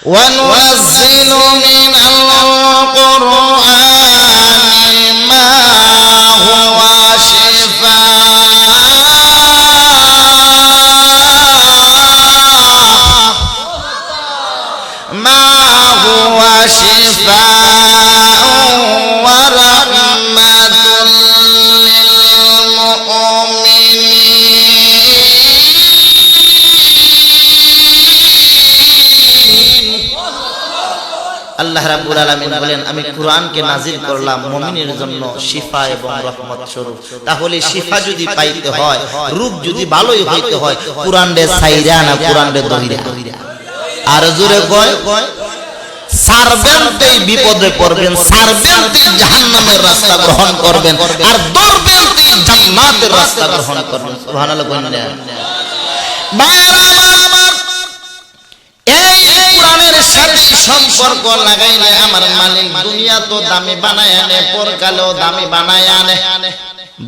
وننزل من القرآن ما هو شفاء ورحمة আল্লাহ রাব্বুল আলামিন বলেন আমি কুরআনকে নাজিল করলাম মুমিনের জন্য শিফা এবং রহমত স্বরূপ। তাহলে শিফা যদি পাইতে হয়, রূপ যদি ভালোই হইতে হয়, কুরআনে সাইরা না কুরআনে দহিরা। আর জোরে কয় সারবেনতেই বিপদে পড়বেন, সারবেনতেই জাহান্নামের রাস্তা গ্রহণ করবেন, আর দৌড়বেনতেই জান্নাতের রাস্তা গ্রহণ করবেন। সুবহানাল্লাহ কইনা ভাইরা আমার, এই কুরআনের সাথে সম্পর্ক লাগাইলে আমার মালিক দুনিয়া তো দামি বানায় আনে, পরকালেও দামি বানায় আনে।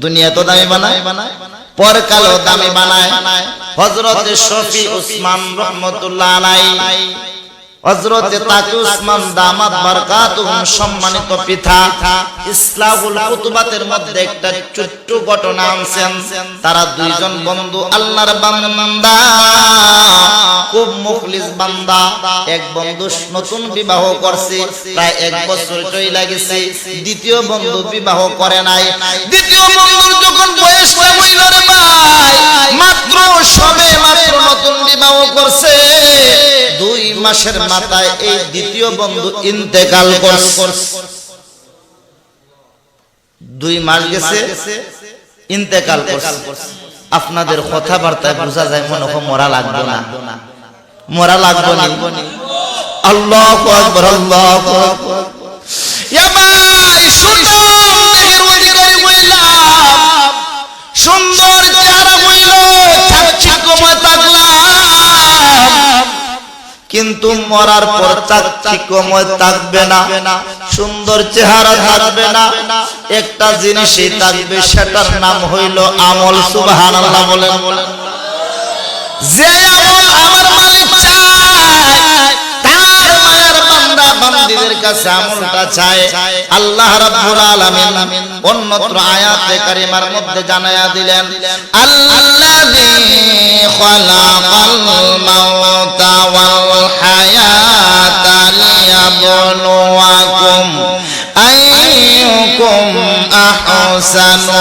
দুনিয়া তো দামি বানায়, পরকালেও দামি বানায়। হযরত শফি উসমান রাহমাতুল্লাহ আলাইহি, হযরত তাকি উসমান দামাত বারকাতুহুম সম্মানিত পিতা ইসলাহুল কুতুবাতের মধ্যে একটা ছোট্ট ঘটনা আনছেন। তারা দুইজন বন্ধু আল্লাহর বান্দা, খুব মুখলিস বান্দা। এক বন্ধু নতুন বিবাহ করছে, প্রায় 1 বছর চইলা গেছে। দ্বিতীয় বন্ধু বিবাহ করে নাই। দ্বিতীয় বন্ধুর যখন বয়সটা হইল রে ভাই, মাত্র নতুন বিবাহ করছে, 2 মাসের মাথায় এই দ্বিতীয় বন্ধু ইন্তেকাল করছে। 2 মাস গেছে ইন্তেকাল করছে। আপনাদের কথাবার্তায় বোঝা যায় মনে হয় মরা লাগবে না, মরা লাগবে না। আল্লাহু আকবার, আল্লাহু আকবার। ইয়া ভাই সুন্দর দেহের অধিকারী হইলাম, সুন্দর চেহারা হইল, চাকচিক্যময় থাকলাম, কিন্তু মরার পর চাকচিক্যময় থাকবে না, সুন্দর চেহারা থাকবে না। একটা জিনিসই থাকবে, সেটার নাম হইল আমল। সুবহানাল্লাহ বলেন। যে আমল আমার মালিক চায়, তার মায়ের বান্দা বান্দীদের কাছে আমলটা চায়। আল্লাহ রাব্বুল আলামিন অন্যত্র আয়াতে কারিমার মধ্যে জানায়া দিলেন, আল্লাযী খালাকাল মাউতা ওয়াল হায়াতা লিয়াবলুয়াকুম আইয়ুকুম আহসানু